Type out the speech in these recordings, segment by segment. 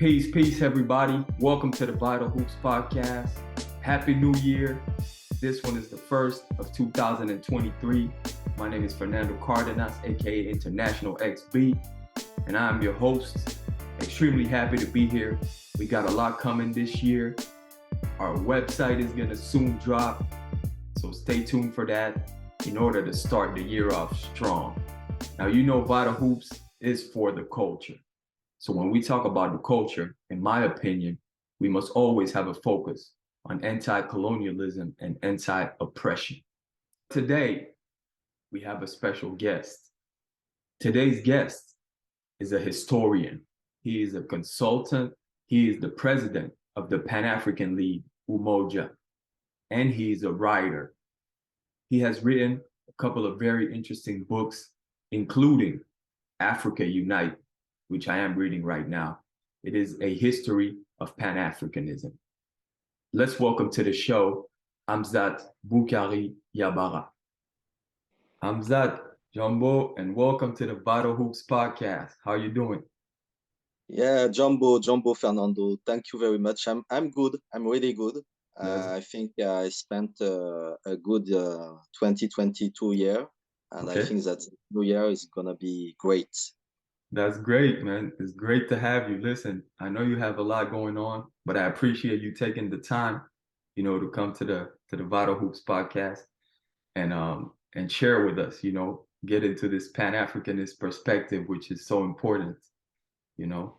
Peace, everybody. Welcome to the VITAL HOOPS Podcast. Happy New Year. This one is the first of 2023. My name is Fernando Cardenas, aka International XB, and I'm your host. Extremely happy to be here. We got a lot coming this year. Our website is going to soon drop, so stay tuned for that in order to start the year off strong. Now, you know VITAL HOOPS is for the culture. So when we talk about the culture, in my opinion, we must always have a focus on anti-colonialism and anti-oppression. Today, we have a special guest. Today's guest is a historian. He is a consultant. He is the president of the Pan-African League, UMOJA, and he's a writer. He has written a couple of very interesting books, including Africa Unite, which I am reading right now. It is a history of Pan-Africanism. Let's welcome to the show, Amzat Boukari-Yabara. Amzat, Jumbo, and welcome to the VITAL HOOPS Podcast. How are you doing? Yeah, Jumbo, Fernando. Thank you very much. I'm good. I'm really good. Yes. I think I spent a good 2022 year, and Okay. I think that new year is gonna be great. That's great, man. It's great to have you. Listen, I know you have a lot going on, but I appreciate you taking the time, to come to the VITAL HOOPS Podcast and share with us, get into this Pan-Africanist perspective, which is so important, you know.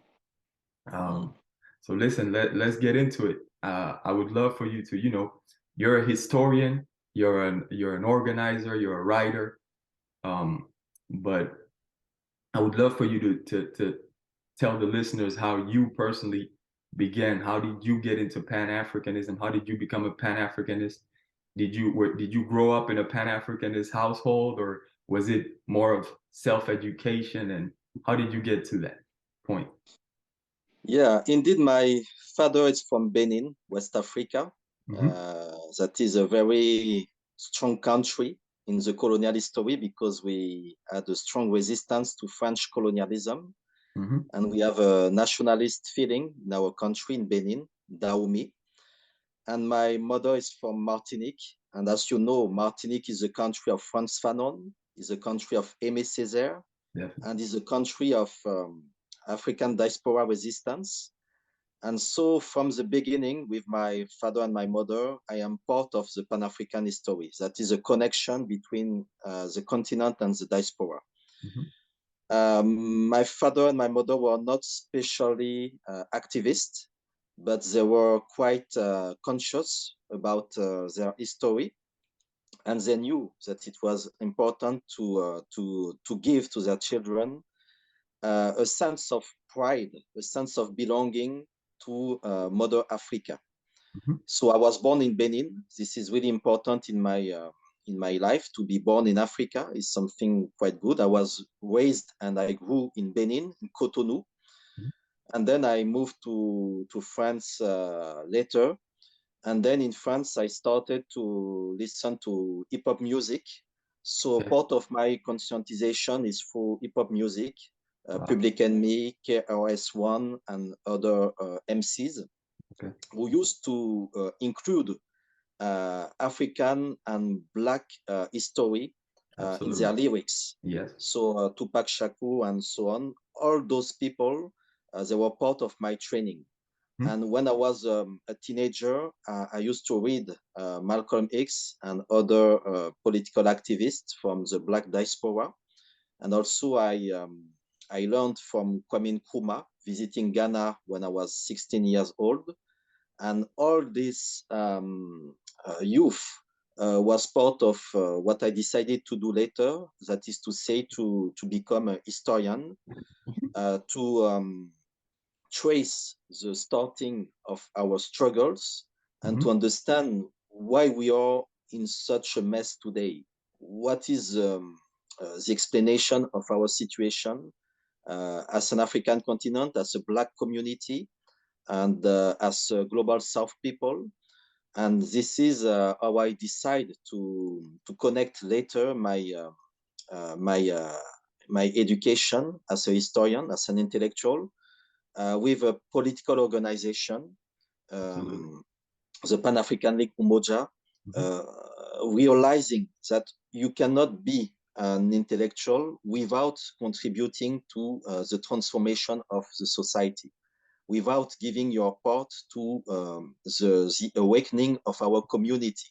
So listen, let's get into it. I would love for you to, you're a historian, you're an organizer, you're a writer, but I would love for you to tell the listeners how you personally began. How did you get into Pan-Africanism? How did you become a Pan-Africanist? Did you grow up in a Pan-Africanist household, or was it more of self-education? And how did you get to that point? Yeah, indeed, my father is from Benin, West Africa. That is a very strong country in the colonial history because we had a strong resistance to French colonialism. And we have a nationalist feeling in our country in Benin, Dahomey. And my mother is from Martinique. And as you know, Martinique is a country of Frantz Fanon, is a country of Aimé Césaire, and is a country of African diaspora resistance. And so from the beginning, with my father and my mother, I am part of the Pan-African history. That is a connection between the continent and the diaspora. My father and my mother were not specially activists, but they were quite conscious about their history. And they knew that it was important to give to their children a sense of pride, a sense of belonging to Mother Africa. So I was born in Benin. This is really important in my life. To be born in Africa is something quite good. I was raised and I grew in Benin, in Cotonou. And then I moved to France later. And then in France, I started to listen to hip-hop music. So part of my conscientization is through hip-hop music, Public Enemy, KRS-One, and other MCs who used to include African and Black history in their lyrics. Yes. So Tupac Shakur and so on, all those people, they were part of my training. And when I was a teenager, I used to read Malcolm X and other political activists from the Black diaspora. And also I learned from Kwame Nkrumah visiting Ghana when I was 16 years old. And all this youth was part of what I decided to do later, that is to say, to become a historian, to trace the starting of our struggles and to understand why we are in such a mess today. What is the explanation of our situation as an African continent, as a Black community, and as a global South people? And this is how I decide to connect later my education as a historian, as an intellectual, with a political organization, the Pan-African League UMOJA, realizing that you cannot be an intellectual without contributing to the transformation of the society, without giving your part to the awakening of our community.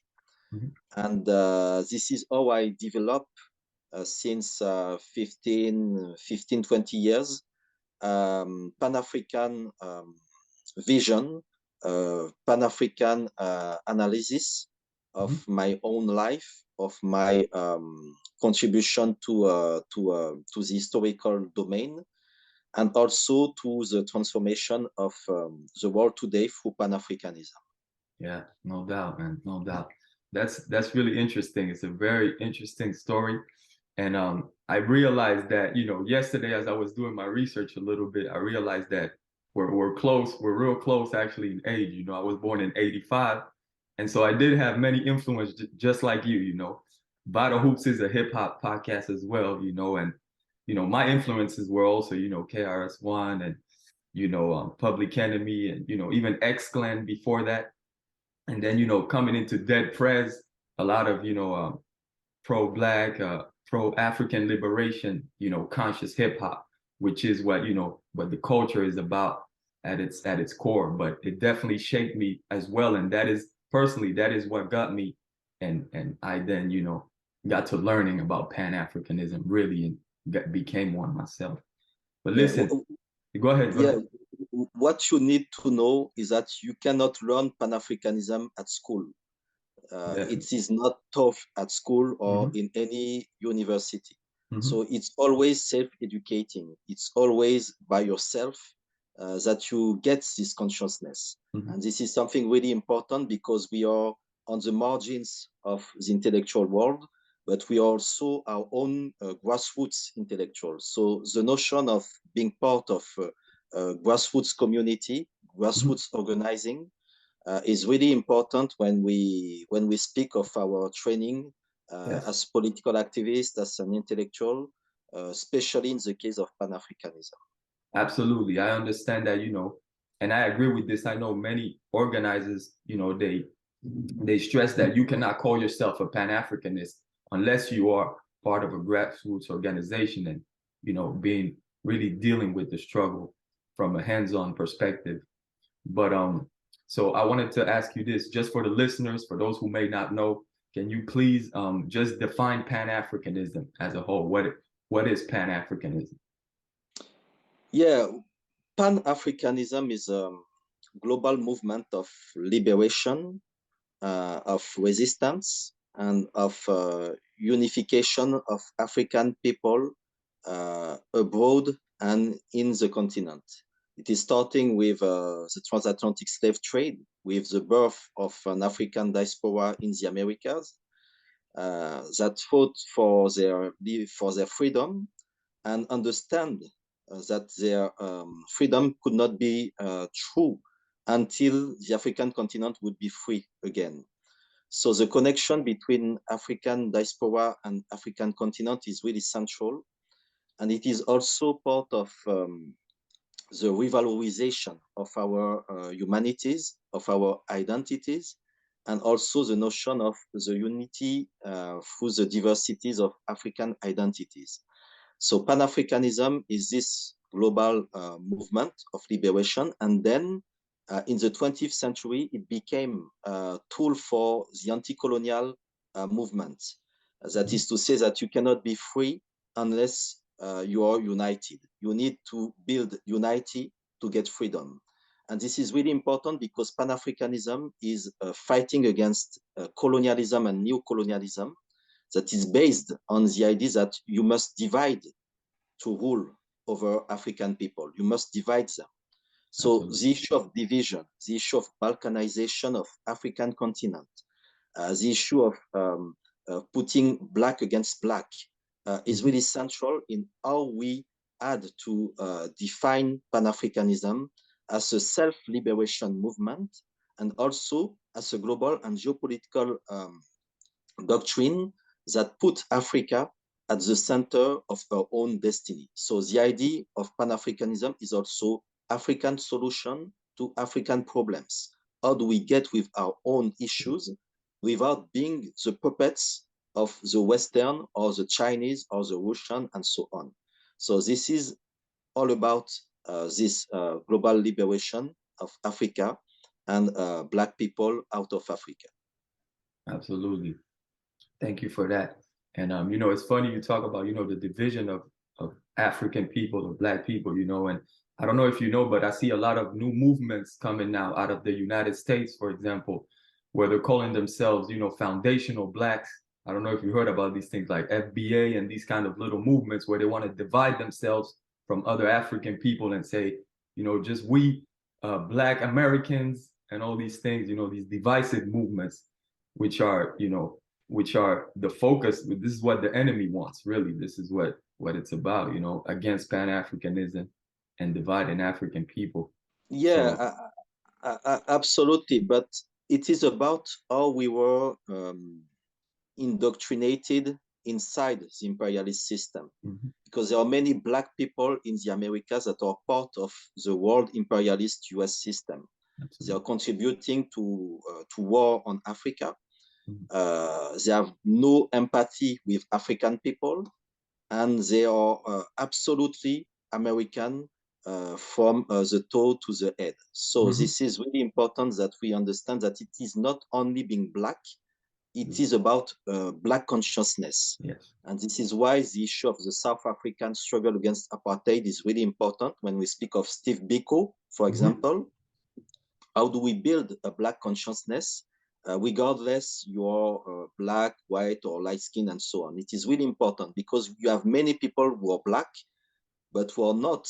And this is how I developed since 15, 20 years, Pan-African vision, Pan-African analysis of my own life, of my contribution to the historical domain, and also to the transformation of the world today through Pan-Africanism. Yeah, no doubt, man, no doubt. That's really interesting. It's a very interesting story. And I realized that, yesterday as I was doing my research a little bit, I realized that we're close, we're real close actually in age. I was born in 85. And so I did have many influences just like you. Vital Hoops is a hip hop podcast as well, and my influences were also, KRS-One and Public Enemy and even X-Clan before that. And then, coming into Dead Prez, a lot of, pro-Black, pro-African liberation, conscious hip hop, which is what, what the culture is about at its core. But it definitely shaped me as well. And that is what got me. And I then, got to learning about Pan-Africanism really and became one myself. But listen, go ahead. What you need to know is that you cannot learn Pan-Africanism at school. It is not taught at school or in any university. So it's always self-educating. It's always by yourself that you get this consciousness. And this is something really important because we are on the margins of the intellectual world, but we are also our own grassroots intellectuals. So the notion of being part of grassroots community, grassroots organizing, is really important when we speak of our training as political activists, as an intellectual, especially in the case of Pan-Africanism. Absolutely, I understand that, and I agree with this. I know many organizers, they stress that you cannot call yourself a Pan-Africanist unless you are part of a grassroots organization and, being really dealing with the struggle from a hands-on perspective. But so I wanted to ask you this, just for the listeners, for those who may not know, can you please just define Pan-Africanism as a whole? What is Pan-Africanism? Yeah, Pan-Africanism is a global movement of liberation, of resistance, and of unification of African people abroad and in the continent. It is starting with the transatlantic slave trade, with the birth of an African diaspora in the Americas that fought for their freedom and understand that their freedom could not be true until the African continent would be free again. So the connection between African diaspora and African continent is really central. And it is also part of the revalorization of our humanities, of our identities, and also the notion of the unity through the diversities of African identities. So Pan-Africanism is this global movement of liberation. And then in the 20th century, it became a tool for the anti-colonial movement. That is to say that you cannot be free unless you are united. You need to build unity to get freedom. And this is really important because Pan-Africanism is fighting against colonialism and neo-colonialism that is based on the idea that you must divide to rule over African people. You must divide them. So absolutely. The issue of division, the issue of balkanization of African continent, the issue of putting black against black is really central in how we had to define Pan-Africanism as a self-liberation movement and also as a global and geopolitical doctrine that put Africa at the center of our own destiny. So the idea of Pan-Africanism is also African solution to African problems? How do we get with our own issues without being the puppets of the Western or the Chinese or the Russian and so on? So this is all about this global liberation of Africa and Black people out of Africa. Absolutely. Thank you for that. And you know, it's funny you talk about, you know, the division of African people or Black people, you know, and I don't know if you know, but I see a lot of new movements coming now out of the United States, for example, where they're calling themselves, you know, foundational Blacks. I don't know if you heard about these things like FBA and these kind of little movements where they want to divide themselves from other African people and say, you know, just we Black Americans and all these things, you know, these divisive movements, which are, you know, which are the focus. This is what the enemy wants, really. This is what it's about, you know, against Pan-Africanism and dividing African people. Yeah, absolutely. But it is about how we were indoctrinated inside the imperialist system. Mm-hmm. Because there are many Black people in the Americas that are part of the world imperialist US system. Absolutely. They are contributing to war on Africa. They have no empathy with African people, and they are absolutely American from the toe to the head. So this is really important that we understand that it is not only being Black, it is about Black consciousness. Yes. And this is why the issue of the South African struggle against apartheid is really important when we speak of Steve Biko, for example. How do we build a Black consciousness? Regardless you're Black, white, or light skin, and so on. It is really important because you have many people who are Black, but who are not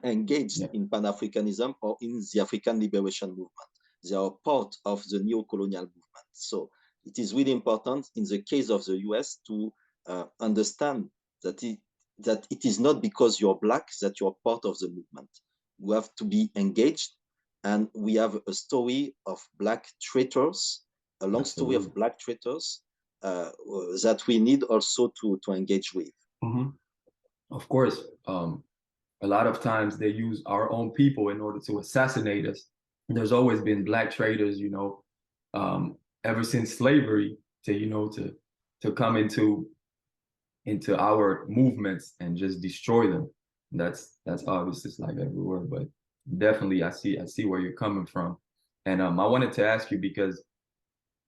engaged in Pan-Africanism or in the African liberation movement. They are part of the neo-colonial movement. So it is really important in the case of the US to understand that it is not because you're Black that you're part of the movement. You have to be engaged. And we have a story of Black traitors, a long story of Black traitors that we need also to engage with. Mm-hmm. Of course, a lot of times they use our own people in order to assassinate us. There's always been Black traitors, you know, ever since slavery to, you know, to come into our movements and just destroy them. That's obvious. It's like everywhere, but definitely I see where you're coming from. And I wanted to ask you because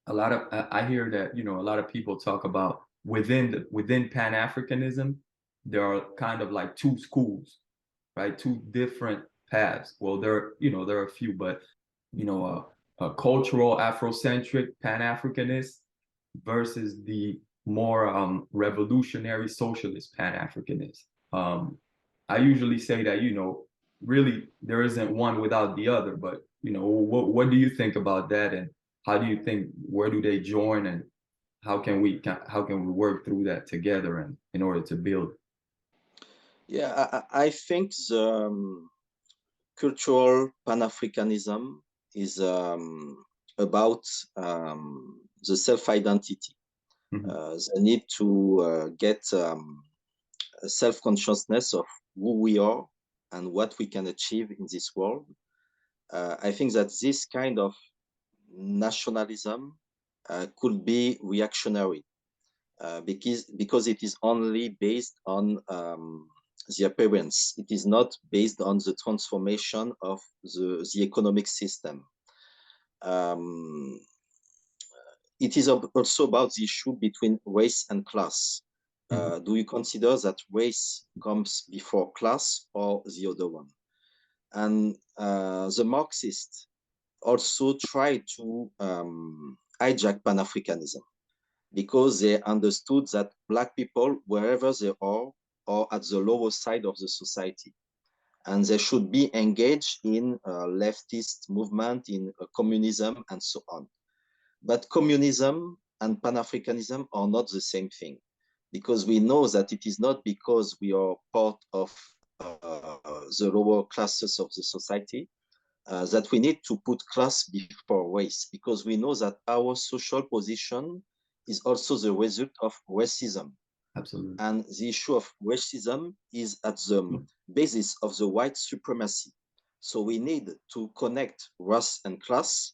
I hear that, you know, a lot of people talk about within Pan-Africanism, there are kind of like two schools, right? Two different paths. Well, there are a few, but you know, a cultural Afrocentric Pan-Africanist versus the more revolutionary socialist Pan-Africanist. I usually say that, you know, really there isn't one without the other, but you know, what do you think about that, and how do you think, where do they join, and how can we work through that together and in order to build? Yeah, I think the cultural Pan-Africanism is about the self-identity, the need to get a self-consciousness of who we are and what we can achieve in this world. I think that this kind of nationalism could be reactionary because it is only based on the appearance. It is not based on the transformation of the economic system. It is also about the issue between race and class. Do you consider that race comes before class or the other one? And the Marxists also try to hijack Pan-Africanism because they understood that Black people, wherever they are at the lower side of the society, and they should be engaged in leftist movement, in communism, and so on. But communism and Pan-Africanism are not the same thing, because we know that it is not because we are part of the lower classes of the society that we need to put class before race, because we know that our social position is also the result of racism. Absolutely. And the issue of racism is at the basis of the white supremacy. So we need to connect race and class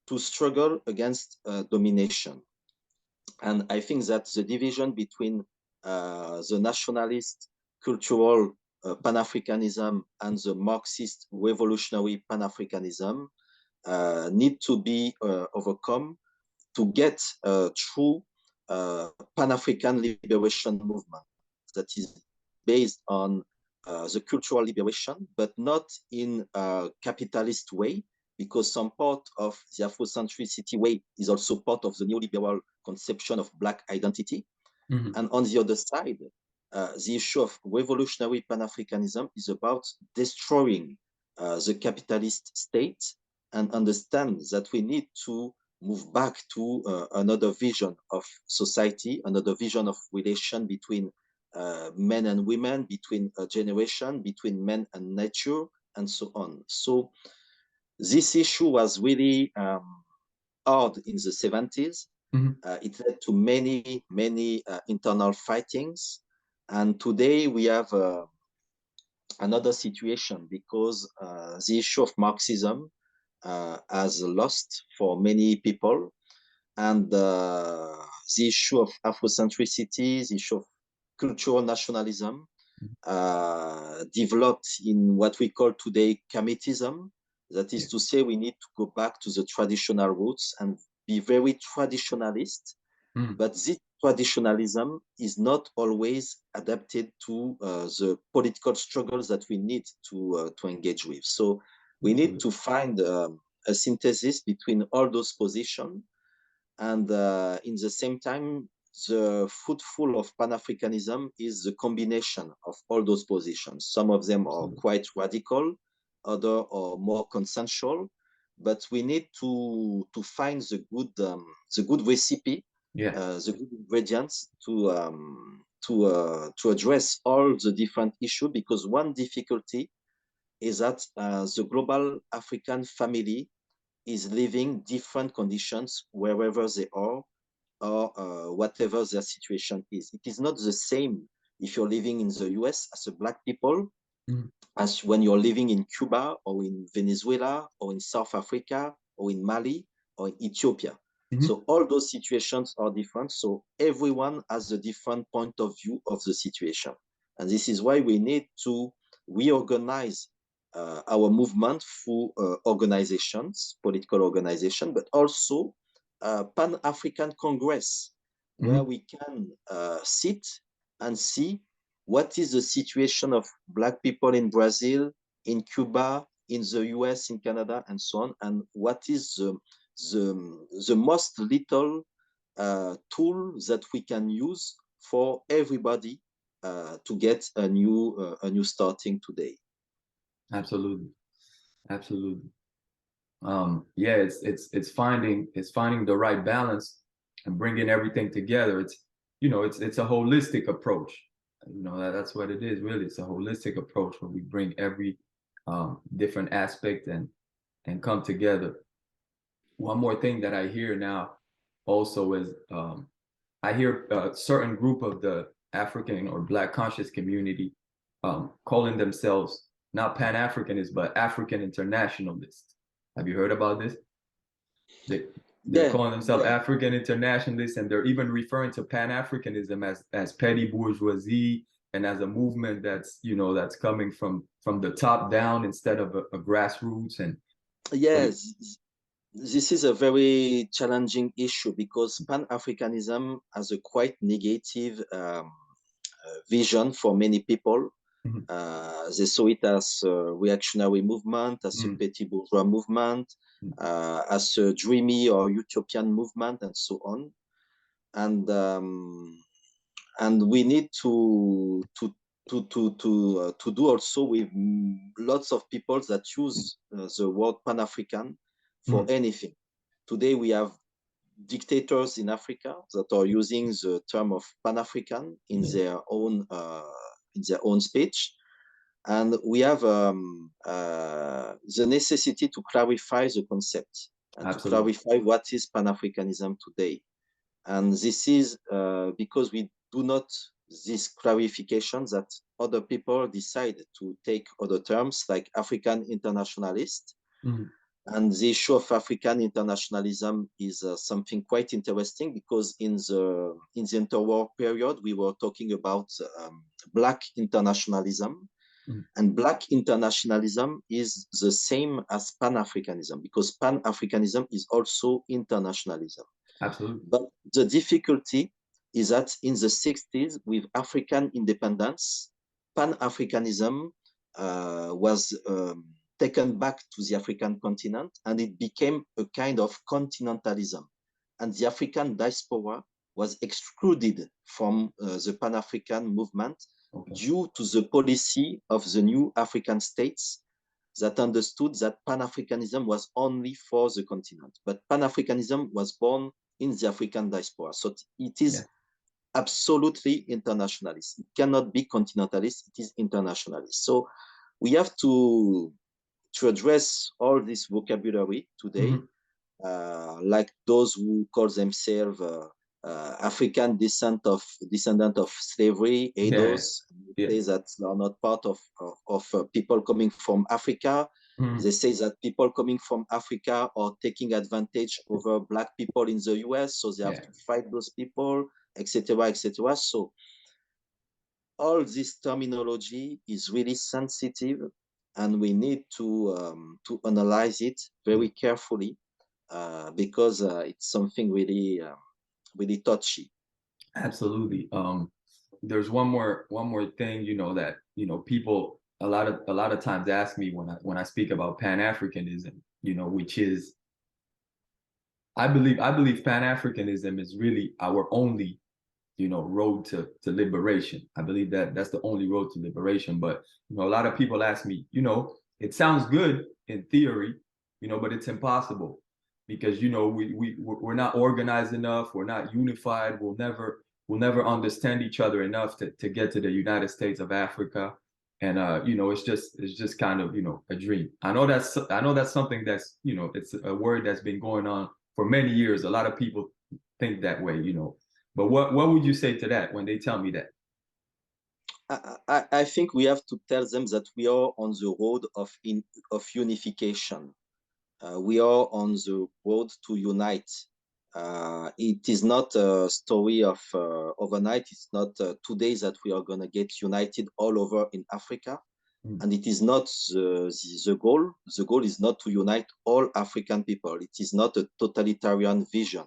to struggle against domination. And I think that the division between the nationalist, cultural Pan-Africanism and the Marxist revolutionary Pan-Africanism need to be overcome to get a true Pan-African liberation movement that is based on the cultural liberation, but not in a capitalist way, because some part of the Afrocentricity way is also part of the neoliberal conception of Black identity. Mm-hmm. And on the other side, the issue of revolutionary Pan-Africanism is about destroying the capitalist state and understand that we need to move back to another vision of society, another vision of relation between men and women, between a generation, between men and nature, and so on. So this issue was really hard in the 70s. Mm-hmm. It led to many internal fightings. And today we have another situation because the issue of Marxism has lost for many people. And the issue of Afrocentricity, the issue of cultural nationalism developed in what we call today Kemetism. That is to say, we need to go back to the traditional roots and be very traditionalist. But this traditionalism is not always adapted to the political struggles that we need to engage with. So we need to find a synthesis between all those positions. And in the same time, the fruitful of Pan-Africanism is the combination of all those positions. Some of them are quite radical, others are more consensual, but we need to find the good recipe, the good ingredients to address all the different issues. Because one difficulty is that the global African family is living different conditions wherever they are or whatever their situation is. It is not the same if you're living in the US as a Black people as when you're living in Cuba or in Venezuela or in South Africa or in Mali or in Ethiopia. So all those situations are different. So everyone has a different point of view of the situation. And this is why we need to reorganize our movement through organizations, political organization, but also Pan-African Congress, where we can sit and see what is the situation of Black people in Brazil, in Cuba, in the US, in Canada, and so on, and what is the most little tool that we can use for everybody to get a new starting today. Absolutely. Yeah, it's finding the right balance and bringing everything together. It's a holistic approach. That's what it is, really. It's a holistic approach where we bring every different aspect and come together. One more thing that I hear now also is I hear a certain group of the African or Black conscious community calling themselves not Pan-Africanists, but African Internationalists. Have you heard about this? They're calling themselves African Internationalists, and they're even referring to Pan-Africanism as petty bourgeoisie and as a movement that's coming from the top down instead of a grassroots. And yes, this is a very challenging issue because Pan-Africanism has a quite negative vision for many people. They saw it as a reactionary movement, as a petty bourgeois movement, as a dreamy or utopian movement, and so on. And we need to do also with lots of people that use the word Pan-African for anything. Today we have dictators in Africa that are using the term of Pan-African in their own speech, and we have the necessity to clarify the concept and to clarify what is Pan-Africanism today. And this is because we do not this clarification that other people decide to take other terms like African internationalist. And the issue of African internationalism is something quite interesting, because in the interwar period, we were talking about Black internationalism. And Black internationalism is the same as Pan-Africanism, because Pan-Africanism is also internationalism. Absolutely. But the difficulty is that in the 60s, with African independence, Pan-Africanism was taken back to the African continent, and it became a kind of continentalism. And the African diaspora was excluded from the Pan-African movement due to the policy of the new African states that understood that Pan-Africanism was only for the continent. But Pan-Africanism was born in the African diaspora. So it is absolutely internationalist. It cannot be continentalist, it is internationalist. So we have to address all this vocabulary today, like those who call themselves African descendant of slavery, Edos. They say that they are not part of people coming from Africa. They say that people coming from Africa are taking advantage over Black people in the US, so they have to fight those people, etc., etc. So all this terminology is really sensitive, and we need to analyze it very carefully, because it's something really really touchy. Absolutely. There's one more thing, that people a lot of times ask me when I speak about Pan-Africanism, which is, I believe Pan-Africanism is really our only road to liberation. I believe that that's the only road to liberation. But a lot of people ask me, it sounds good in theory, but it's impossible, because we're not organized enough, we're not unified, we'll never understand each other enough to get to the United States of Africa. And it's just kind of a dream. I know that's something that's it's a word that's been going on for many years. A lot of people think that way, But what would you say to that when they tell me that? I think we have to tell them that we are on the road of unification. We are on the road to unite. It is not a story of overnight. It's not today that we are going to get united all over in Africa. And it is not the goal. The goal is not to unite all African people. It is not a totalitarian vision.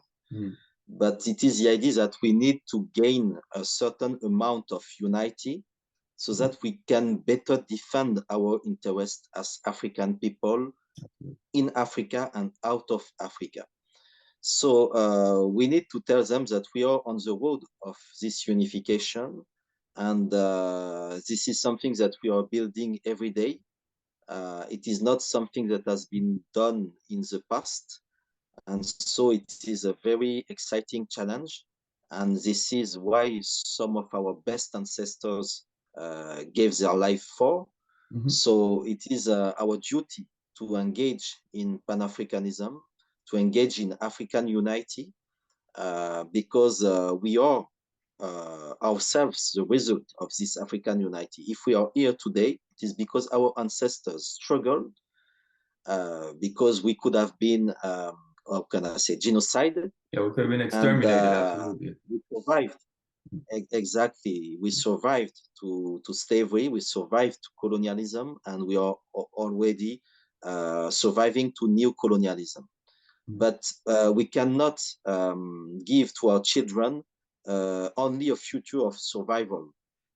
But it is the idea that we need to gain a certain amount of unity so that we can better defend our interests as African people in Africa and out of Africa. So we need to tell them that we are on the road of this unification, and this is something that we are building every day. It is not something that has been done in the past. And so it is a very exciting challenge. And this is why some of our best ancestors gave their life for. So it is our duty to engage in Pan-Africanism, to engage in African unity, because we are ourselves the result of this African unity. If we are here today, it is because our ancestors struggled, because we could have been how can I say, genocided. Yeah, we could have been exterminated. Absolutely. We survived. Exactly. We survived to slavery, we survived to colonialism, and we are already surviving to new colonialism. But we cannot give to our children only a future of survival.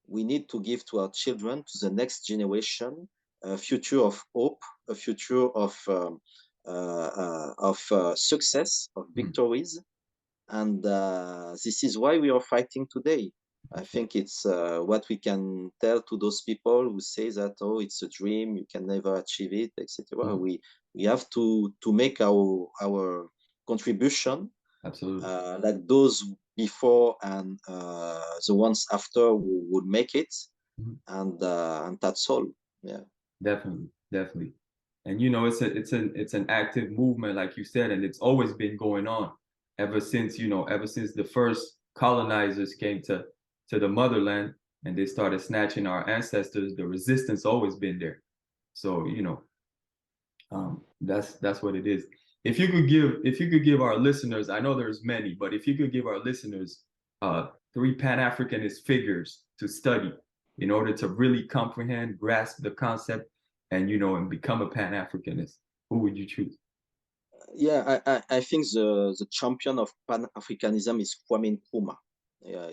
We need to give to our children, to the next generation, a future of hope, a future of success, of victories. And this is why we are fighting today. I think it's what we can tell to those people who say that, oh, it's a dream, you can never achieve it, etc. We have to make our contribution. Absolutely. Like those before and the ones after who would make it. And that's all. Yeah. Definitely. And it's an active movement, like you said, and it's always been going on ever since the first colonizers came to to the motherland and they started snatching our ancestors, the resistance always been there. So, that's what it is. If you could give our listeners, I know there's many, but if you could give our listeners three Pan-Africanist figures to study in order to really comprehend, grasp the concept, and become a Pan-Africanist, who would you choose? Yeah, I think the champion of Pan-Africanism is Kwame Nkrumah.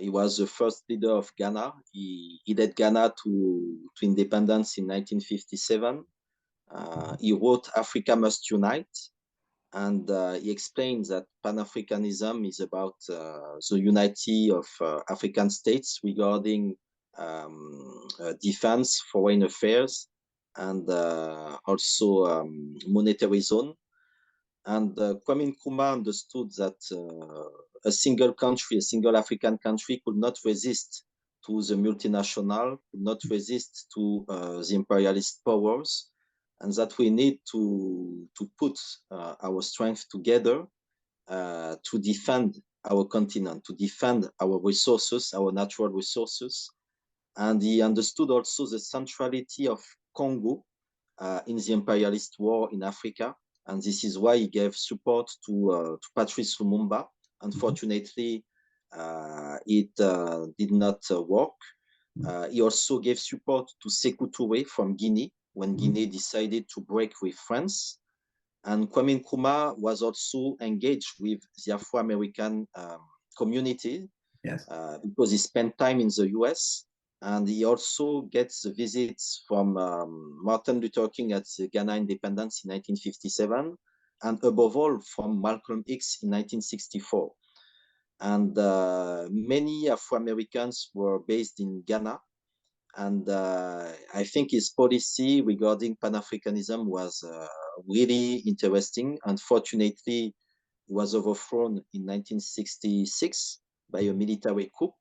He was the first leader of Ghana. He led Ghana to independence in 1957. He wrote Africa Must Unite, and he explains that Pan-Africanism is about the unity of African states regarding defense, foreign affairs, and also monetary zone. And Kwame Nkrumah understood that a single country, a single African country, could not resist to the multinational, could not resist to the imperialist powers, and that we need to put our strength together to defend our continent, to defend our resources, our natural resources. And he understood also the centrality of Congo in the imperialist war in Africa. And this is why he gave support to Patrice Lumumba. Unfortunately, it did not work. He also gave support to Sékou Touré from Guinea when Guinea decided to break with France. And Kwame Nkrumah was also engaged with the Afro-American community because he spent time in the US. And he also gets visits from Martin Luther King at the Ghana independence in 1957, and above all from Malcolm X in 1964. And many Afro-Americans were based in Ghana. And I think his policy regarding Pan-Africanism was really interesting. Unfortunately, he was overthrown in 1966 by a military coup.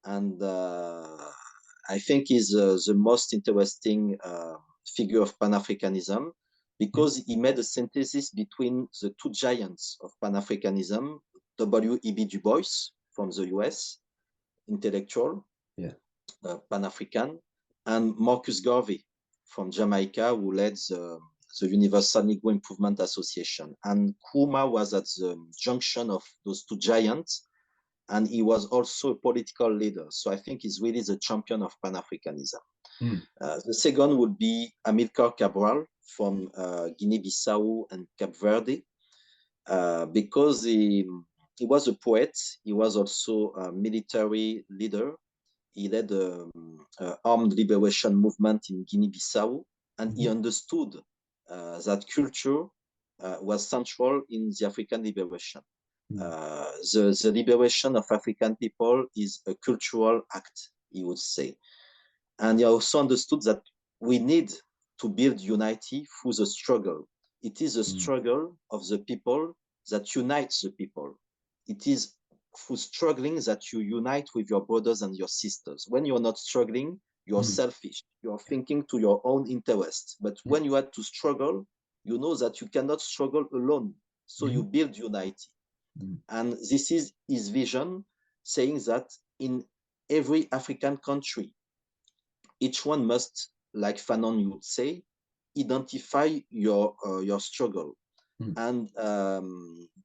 And I think he's the most interesting figure of Pan-Africanism because he made a synthesis between the two giants of Pan-Africanism, W.E.B. Du Bois from the US, intellectual, Pan-African, and Marcus Garvey from Jamaica, who led the Universal Negro Improvement Association. And Nkrumah was at the junction of those two giants, and he was also a political leader. So I think he's really the champion of Pan-Africanism. The second would be Amilcar Cabral from Guinea-Bissau and Cape Verde, because he was a poet. He was also a military leader. He led the armed liberation movement in Guinea-Bissau, and he understood that culture was central in the African liberation. The liberation of African people is a cultural act, he would say. And he also understood that we need to build unity through the struggle. It is a struggle of the people that unites the people. It is through struggling that you unite with your brothers and your sisters. When you're not struggling, you're selfish. You're thinking to your own interests. But when you had to struggle, you know that you cannot struggle alone. So you build unity. And this is his vision, saying that in every African country, each one must, like Fanon would say, identify your struggle and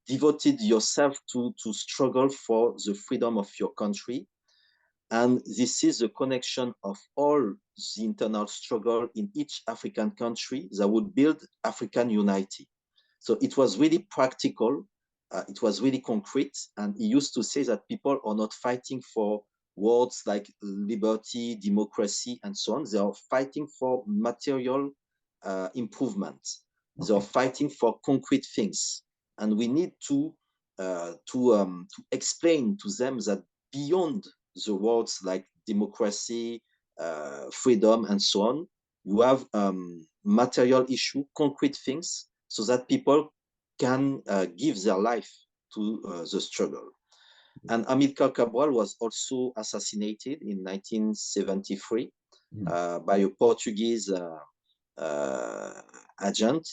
devoted yourself to struggle for the freedom of your country. And this is a connection of all the internal struggle in each African country that would build African unity. So it was really practical. It was really concrete. And he used to say that people are not fighting for words like liberty, democracy, and so on. They are fighting for material improvement. Okay. They are fighting for concrete things. And we need to explain to them that beyond the words like democracy, freedom, and so on, you have material issue, concrete things, so that people can give their life to the struggle. And Amilcar Cabral was also assassinated in 1973 by a Portuguese agent.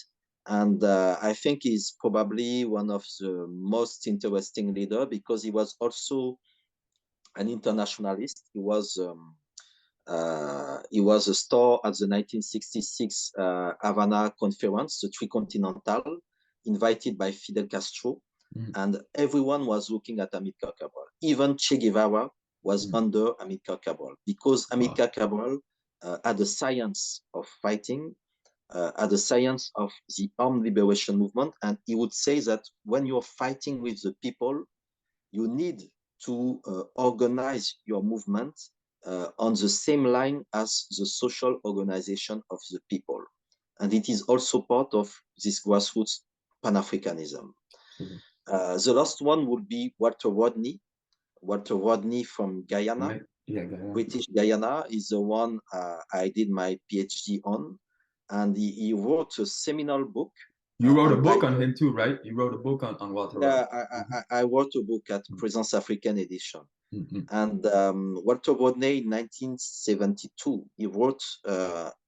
And I think he's probably one of the most interesting leaders because he was also an internationalist. He was a star at the 1966 Havana Conference, the Tricontinental, invited by Fidel Castro, and everyone was looking at Amilcar Cabral. Even Che Guevara was under Amilcar Cabral, because Amilcar Cabral had the science of fighting, had the science of the armed liberation movement, and he would say that when you're fighting with the people, you need to organize your movement on the same line as the social organization of the people. And it is also part of this grassroots Pan-Africanism. The last one would be Walter Rodney. Walter Rodney from Guyana. Guyana. British Guyana is the one I did my PhD on. And he wrote a seminal book. You wrote a book on him too, right? You wrote a book on Walter Rodney. Yeah, I wrote a book at Presence African edition. And Walter Rodney in 1972, he wrote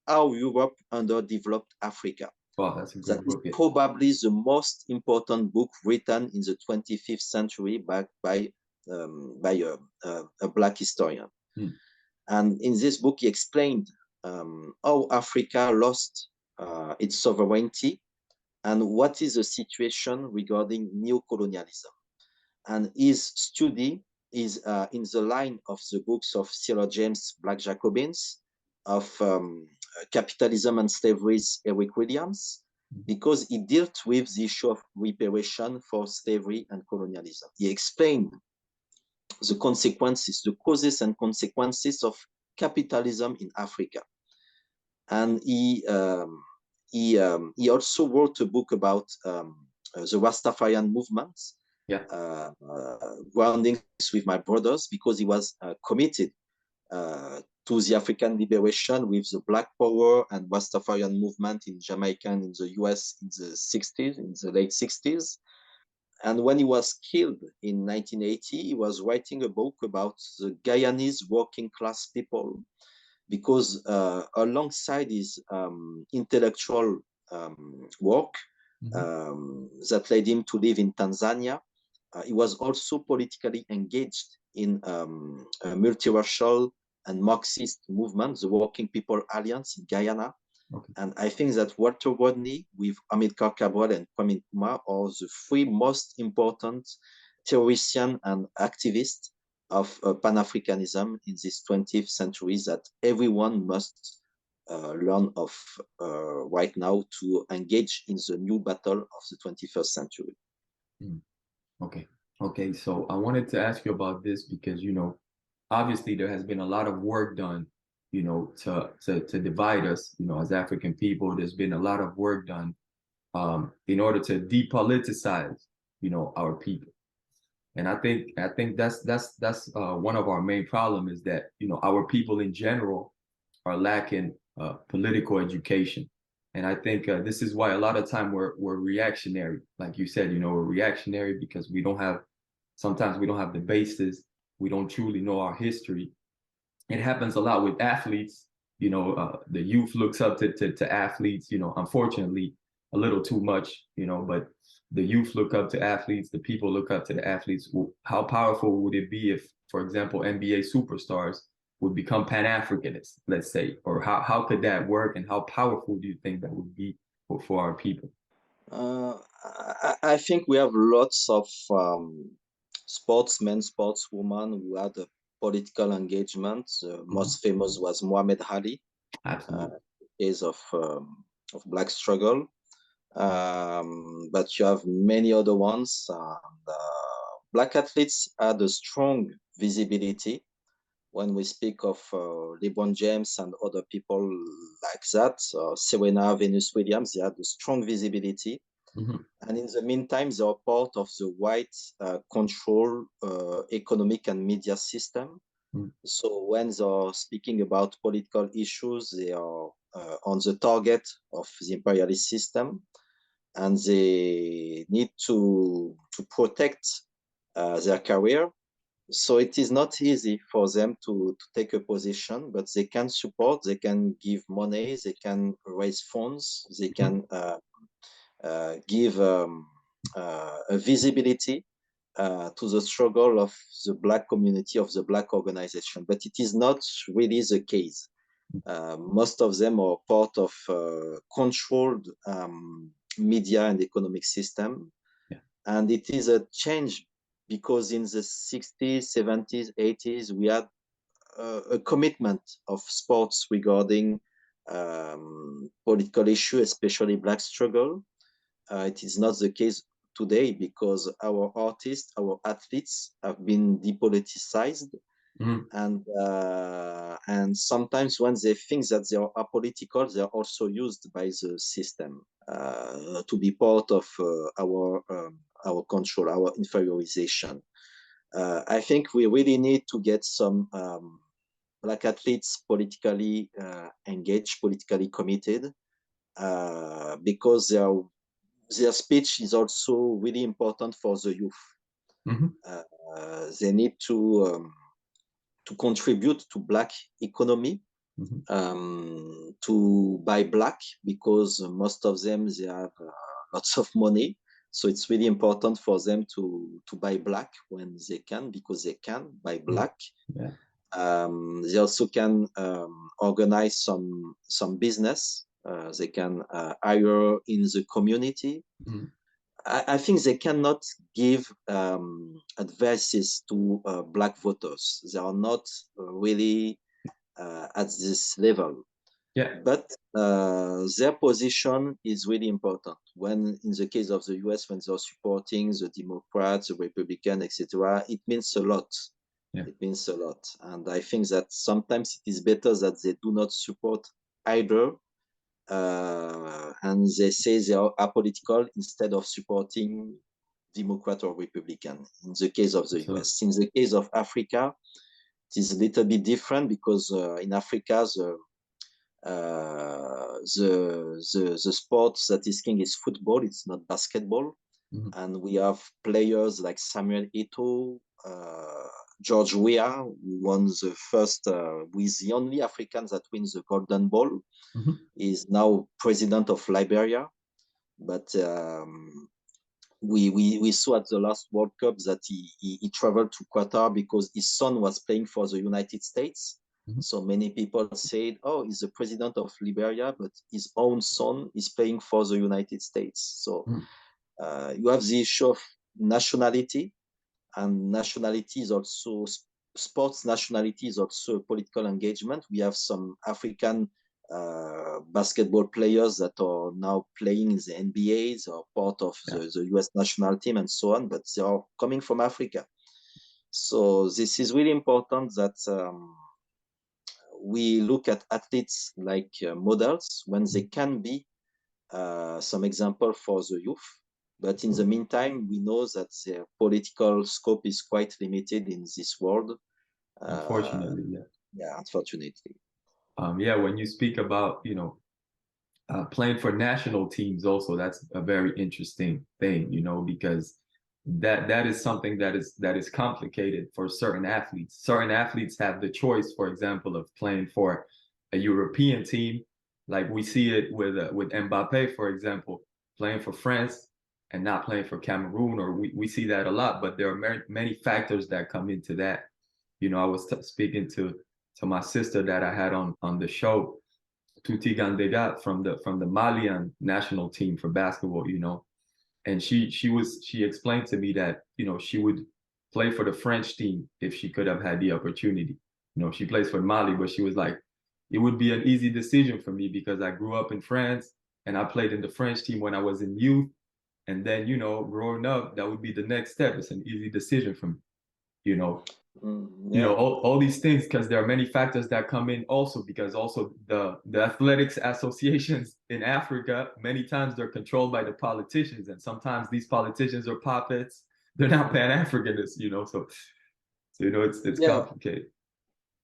How Europe Underdeveloped Africa. Wow, that's a great book. That is probably the most important book written in the 25th century by a Black historian. And in this book, he explained how Africa lost its sovereignty and what is the situation regarding neocolonialism. And his study is in the line of the books of Cyril James Black Jacobins, of Capitalism and Slavery's Eric Williams, because he dealt with the issue of reparation for slavery and colonialism. He explained the consequences, the causes and consequences of capitalism in Africa. And he also wrote a book about the Rastafarian movement, groundings with my brothers, because he was committed to the African liberation with the Black Power and Rastafarian movement in Jamaica and in the US in the late 60s. And when he was killed in 1980, he was writing a book about the Guyanese working class people, because alongside his intellectual work that led him to live in Tanzania, he was also politically engaged in a multiracial and Marxist movement, the Working People Alliance in Guyana. And I think that Walter Rodney with Amilcar Cabral and Kwame Nkrumah are the three most important theoricians and activists of Pan-Africanism in this 20th century that everyone must learn of right now to engage in the new battle of the 21st century. Okay. So I wanted to ask you about this because, obviously there has been a lot of work done, to divide us, as African people. There's been a lot of work done in order to depoliticize, our people. And I think that's one of our main problems is that, our people in general are lacking political education. And I think this is why a lot of time we're reactionary. Like you said, we're reactionary because sometimes we don't have the basis. We don't truly know our history. It happens a lot with athletes. The youth looks up to athletes, unfortunately, a little too much, but the youth look up to athletes, the people look up to the athletes. How powerful would it be if, for example, NBA superstars would become Pan-Africanists, let's say, or how could that work, and how powerful do you think that would be for our people? I think we have lots of sportsmen, sportswomen who had a political engagement. Most famous was Muhammad Ali, case of Black struggle. But you have many other ones. Black athletes had a strong visibility. When we speak of LeBron James and other people like that, Serena, Venus Williams, they had a strong visibility. And in the meantime, they are part of the white control economic and media system. So when they are speaking about political issues, they are on the target of the imperialist system, and they need to protect their career. So it is not easy for them to take a position, but they can support, they can give money, they can raise funds, they can give a visibility to the struggle of the Black community, of the Black organization. But it is not really the case. Most of them are part of controlled media and economic system. Yeah. And it is a change because in the 60s, 70s, 80s, we had a commitment of sports regarding political issue, especially Black struggle. It is not the case today because our artists, our athletes have been depoliticized. And sometimes when they think that they are apolitical, they are also used by the system to be part of our control, our inferiorization. I think we really need to get some Black athletes politically engaged, politically committed, because their speech is also really important for the youth. They need to contribute to Black economy, to buy Black, because most of them, they have lots of money. So it's really important for them to buy Black when they can, because they can buy Black. Yeah. They also can organize some business. They can hire in the community. I think they cannot give advices to Black voters. They are not really at this level. Yeah. But their position is really important. When, in the case of the US, when they're supporting the Democrats, the Republicans, etc., it means a lot. Yeah. It means a lot. And I think that sometimes it is better that they do not support either, and they say they are apolitical instead of supporting Democrat or Republican, in the case of the US. In the case of Africa, it is a little bit different because in Africa, the sport that is king is football, it's not basketball. And we have players like Samuel Eto'o, George Weah, who won the first, who is the only African that wins the Golden Ball. Is now president of Liberia. But we saw at the last World Cup that he traveled to Qatar because his son was playing for the United States. So many people said, oh, he's the president of Liberia, but his own son is playing for the United States. So you have the issue of nationality, and nationality is also, sports nationality is also political engagement. We have some African basketball players that are now playing in the NBAs or part of the US national team and so on, but they are coming from Africa. So this is really important that we look at athletes like models when they can be some example for the youth. But in the meantime, we know that their political scope is quite limited in this world. Unfortunately, yeah, unfortunately. Yeah, when you speak about, playing for national teams also, that's a very interesting thing, because that is something that is complicated for certain athletes. Certain athletes have the choice, for example, of playing for a European team, like we see it with Mbappe, for example, playing for France and not playing for Cameroon, or we see that a lot. But there are many factors that come into that. I was speaking to my sister that I had on the show, Tuti Gandega, from the Malian national team for basketball, and she explained to me that she would play for the French team if she could have had the opportunity. She plays for Mali, but she was like, it would be an easy decision for me because I grew up in France and I played in the French team when I was in youth, and then growing up, that would be the next step. It's an easy decision for me. All these things, because there are many factors that come in also, because also the athletics associations in Africa, many times they're controlled by the politicians, and sometimes these politicians are puppets. They're not Pan-Africanists, so it's complicated.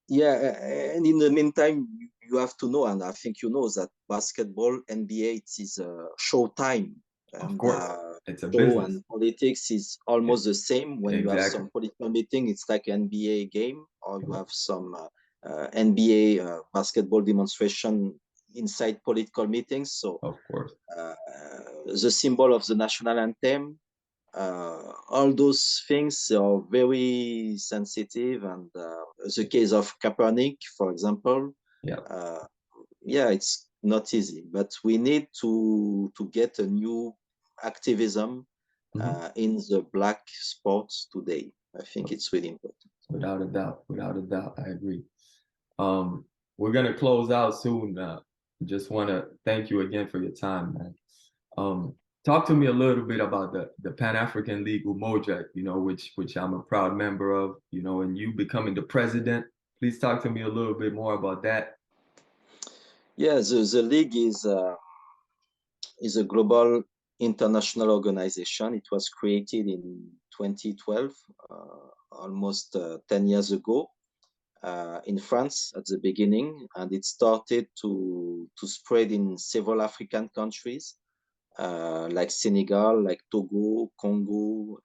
Yeah, and in the meantime, you have to know, and I think you know, that basketball, NBA, it is a showtime. Of course, it's a business. And politics is almost the same. When you have some political meeting, it's like an NBA game, or you have some NBA basketball demonstration inside political meetings. So, of course, the symbol of the national anthem, All those things are very sensitive, and the case of Kaepernick, for example, Yeah. yeah, it's not easy, but we need to get a new activism in the black sports today. I think it's really important. Without a doubt, without a doubt, I agree. Um, we're gonna close out soon. Just want to thank you again for your time, man. Talk to me a little bit about the Pan-African League UMOJA, which I'm a proud member of, and you becoming the president. Please talk to me a little bit more about that. Yeah, the League is a global international organization. It was created in 2012, almost 10 years ago, in France at the beginning, and it started to spread in several African countries, like Senegal, like Togo, Congo,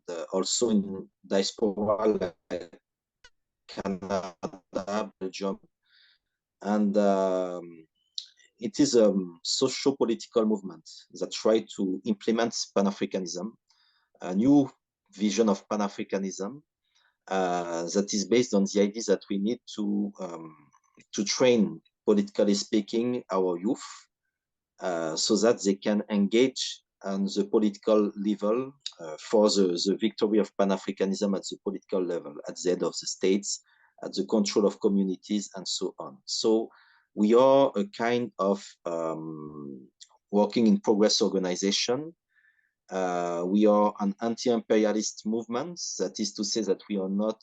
and also in diaspora like Canada, Belgium, and it is a socio-political movement that try to implement Pan-Africanism, a new vision of Pan-Africanism that is based on the idea that we need to train, politically speaking, our youth so that they can engage on the political level for the victory of Pan-Africanism at the political level, at the head of the states, at the control of communities, and so on. So we are a kind of working in progress organization. We are an anti-imperialist movement. That is to say that we are not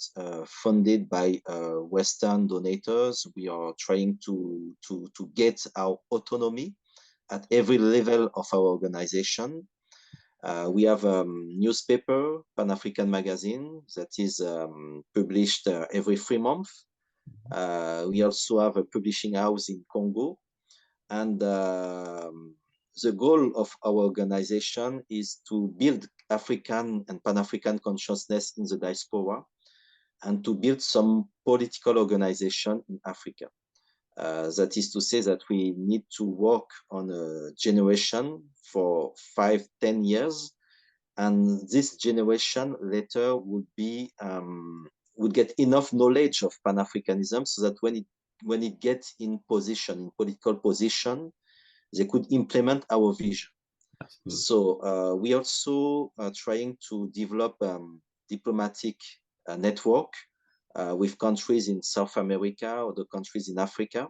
funded by Western donors. We are trying to get our autonomy at every level of our organization. We have a newspaper, Pan-African magazine, that is published every 3 months. We also have a publishing house in Congo. And the goal of our organization is to build African and Pan-African consciousness in the diaspora and to build some political organization in Africa. That is to say that we need to work on a generation for 5-10 years, and this generation later would get enough knowledge of Pan-Africanism so that when it gets in political position, they could implement our vision. So we also are trying to develop diplomatic network with countries in South America or the countries in Africa,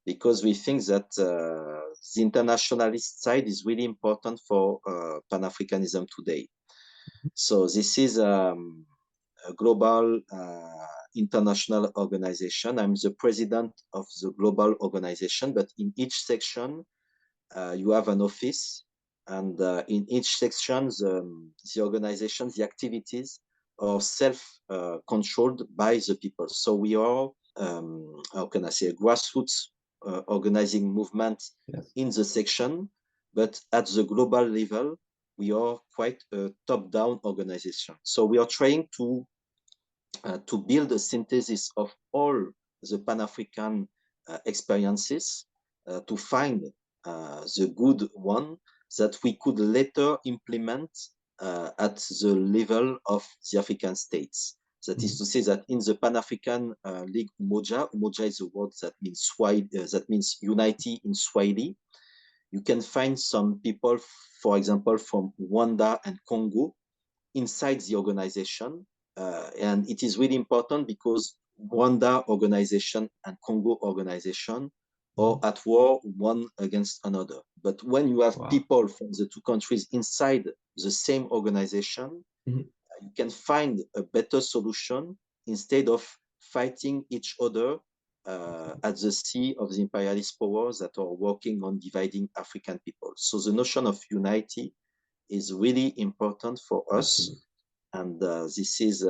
because we think that the internationalist side is really important for Pan-Africanism today. So this is a global international organization. I'm the president of the global organization, but in each section, you have an office, and in each section, the organization, the activities are self-controlled by the people. So we are, how can I say, a grassroots organizing movement in the section, but at the global level, we are quite a top-down organization. So we are trying to build a synthesis of all the Pan-African experiences to find the good one that we could later implement at the level of the African states. That is to say that in the Pan-African League UMOJA, UMOJA is a word that means unity in Swahili. You can find some people, for example, from Rwanda and Congo inside the organization. And it is really important because Rwanda organization and Congo organization are at war one against another. But when you have people from the two countries inside the same organization, you can find a better solution instead of fighting each other at the sea of the imperialist powers that are working on dividing African people. So the notion of unity is really important for us. And this is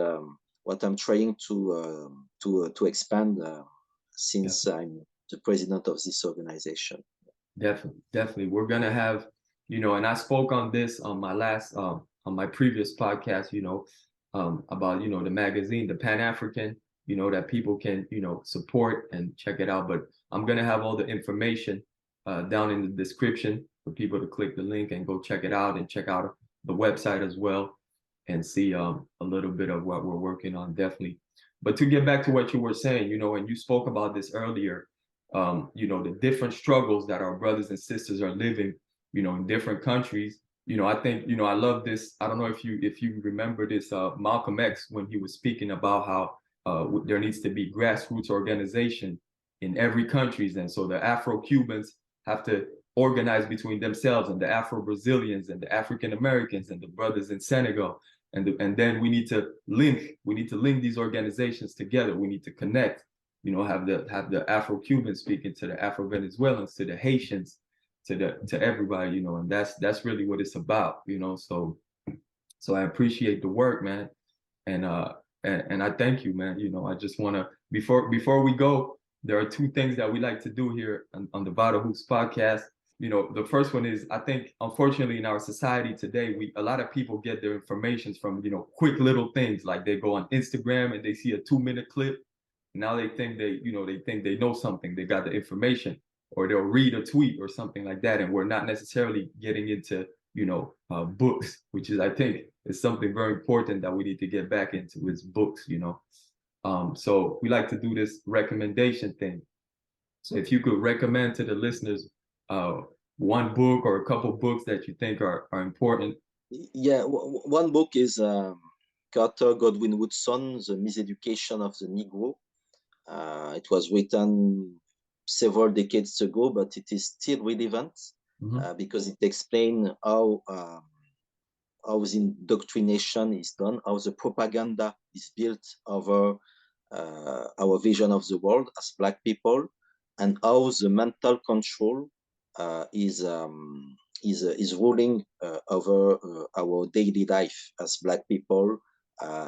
what I'm trying to expand since I'm the president of this organization. Definitely. We're gonna have, and I spoke on this on my last on my previous podcast, about the magazine, the Pan-African, that people can support and check it out. But I'm gonna have all the information down in the description for people to click the link and go check it out and check out the website as well and see a little bit of what we're working on, definitely. But to get back to what you were saying, you know, and you spoke about this earlier, you know, the different struggles that our brothers and sisters are living, you know, in different countries. You know, I think, you know, I love this. I don't know if you remember this, Malcolm X, when he was speaking about how there needs to be grassroots organization in every country. And so the Afro-Cubans have to organize between themselves, and the Afro-Brazilians and the African-Americans and the brothers in Senegal. And then we need to link these organizations together. We need to connect, you know, have the Afro-Cubans speaking to the Afro-Venezuelans, to the Haitians, to everybody, you know, and that's really what it's about, you know. So I appreciate the work, man. And I thank you, man. You know, I just wanna, before we go, there are two things that we like to do here on the Vital Hoops podcast. You know, the first one is, I think, unfortunately, in our society today, a lot of people get their information from, you know, quick little things. Like they go on Instagram and they see a 2-minute clip. Now they think they know something. They got the information, or they'll read a tweet or something like that. And we're not necessarily getting into, you know, books, which is, I think, is something very important that we need to get back into, is books, you know. So we like to do this recommendation thing. So if you could recommend to the listeners one book or a couple books that you think are important. Yeah, one book is Carter Godwin Woodson, The Miseducation of the Negro. It was written several decades ago, but it is still relevant because it explains how the indoctrination is done, how the propaganda is built over our vision of the world as Black people, and how the mental control is ruling over our daily life as Black people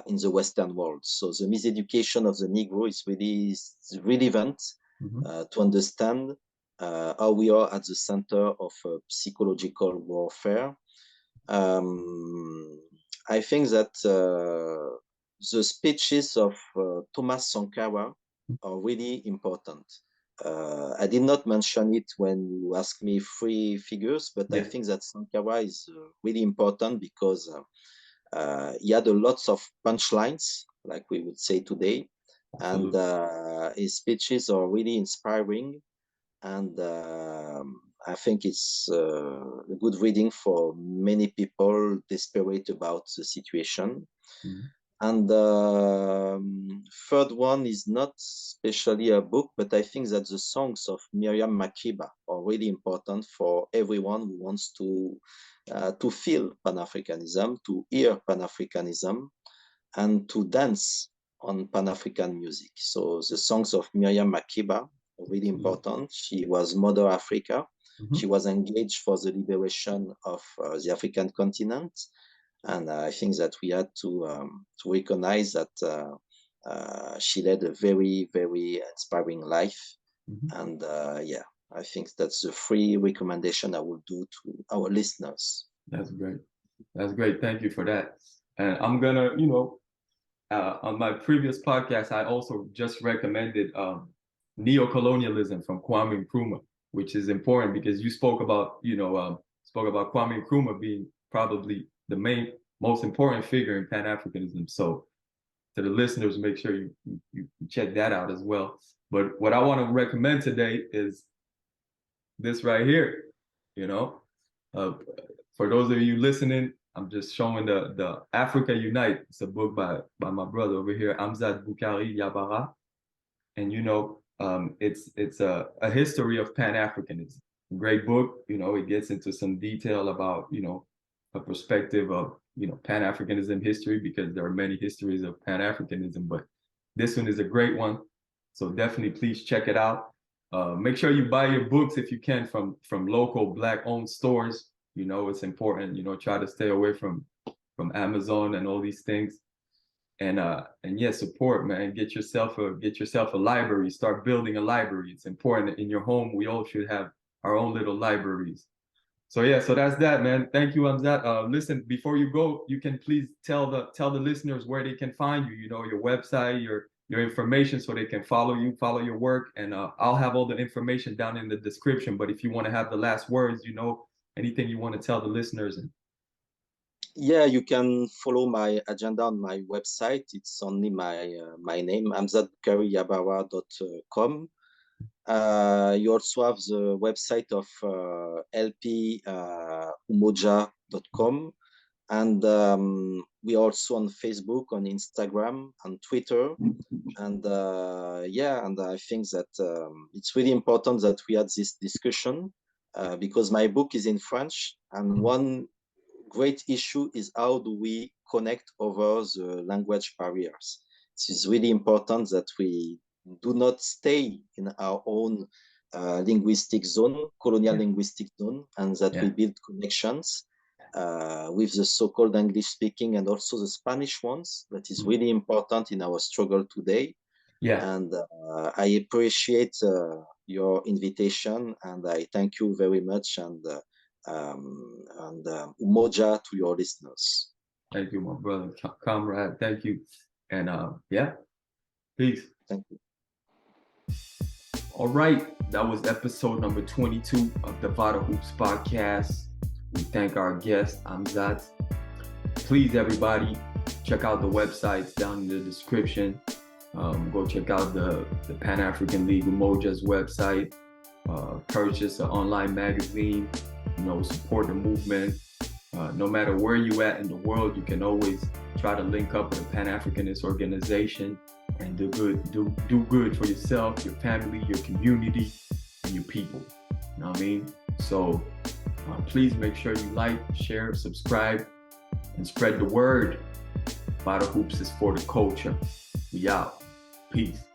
in the Western world. So the miseducation of the Negro is really relevant to understand how we are at the center of psychological warfare. I think that the speeches of Thomas Sankara are really important. I did not mention it when you asked me 3 figures, but I think that Sankara is really important because he had a lot of punchlines, like we would say today. Absolutely. And his speeches are really inspiring. And I think it's a good reading for many people desperate about the situation. And third one is not especially a book, but I think that the songs of Miriam Makeba are really important for everyone who wants to feel Pan-Africanism, to hear Pan-Africanism, and to dance on Pan-African music. So the songs of Miriam Makeba are really important. She was Mother Africa. She was engaged for the liberation of the African continent. And I think that we had to recognize that she led a very, very inspiring life. And yeah, I think that's the 3 recommendation I will do to our listeners. That's great. That's great. Thank you for that. And I'm gonna, you know, on my previous podcast, I also just recommended Neocolonialism from Kwame Nkrumah, which is important because you spoke about, you know, Kwame Nkrumah being probably the most important figure in Pan-Africanism. So to the listeners, make sure you check that out as well. But what I want to recommend today is this right here, you know. For those of you listening, I'm just showing the Africa Unite. It's a book by my brother over here, Amzat Boukari-Yabara. And, you know, it's a history of Pan-Africanism. Great book. You know, it gets into some detail about, you know, a perspective of, you know, Pan-Africanism history, because there are many histories of Pan-Africanism, but this one is a great one. So definitely please check it out. Make sure you buy your books if you can from local Black-owned stores. You know, it's important, you know, try to stay away from Amazon and all these things. And yeah, support, man. Get yourself a library. Start building a library. It's important in your home. We all should have our own little libraries. So yeah, so that's that, man. Thank you, Amzat. Listen, before you go, you can please tell the listeners where they can find you. You know, your website, your information, so they can follow you, follow your work. And I'll have all the information down in the description. But if you want to have the last words, you know, anything you want to tell the listeners. Yeah, you can follow my agenda on my website. It's only my name, amzatboukari-Yabara.com. You also have the website of lp-umoja.com. And we are also on Facebook, on Instagram, on Twitter. And and I think that it's really important that we had this discussion because my book is in French. And one great issue is how do we connect over the language barriers. It is really important that we do not stay in our own linguistic zone, colonial linguistic zone, and that we build connections with the so-called English speaking and also the Spanish ones. That is really important in our struggle today. And I appreciate your invitation, and I thank you very much. And Umoja to your listeners. Thank you, my brother, comrade. Thank you. And peace. Thank you. All right, that was episode number 22 of the VITAL HOOPS Podcast. We thank our guest, Amzat. Please, everybody, check out the websites down in the description. Go check out the Pan-African Ligue UMOJA's website. Purchase an online magazine. Support the movement. No matter where you at in the world, you can always try to link up with a Pan-Africanist organization and do good for yourself, your family, your community, and your people. You know what I mean? So please make sure you like, share, subscribe, and spread the word. VITAL Hoops is for the culture. We out. Peace.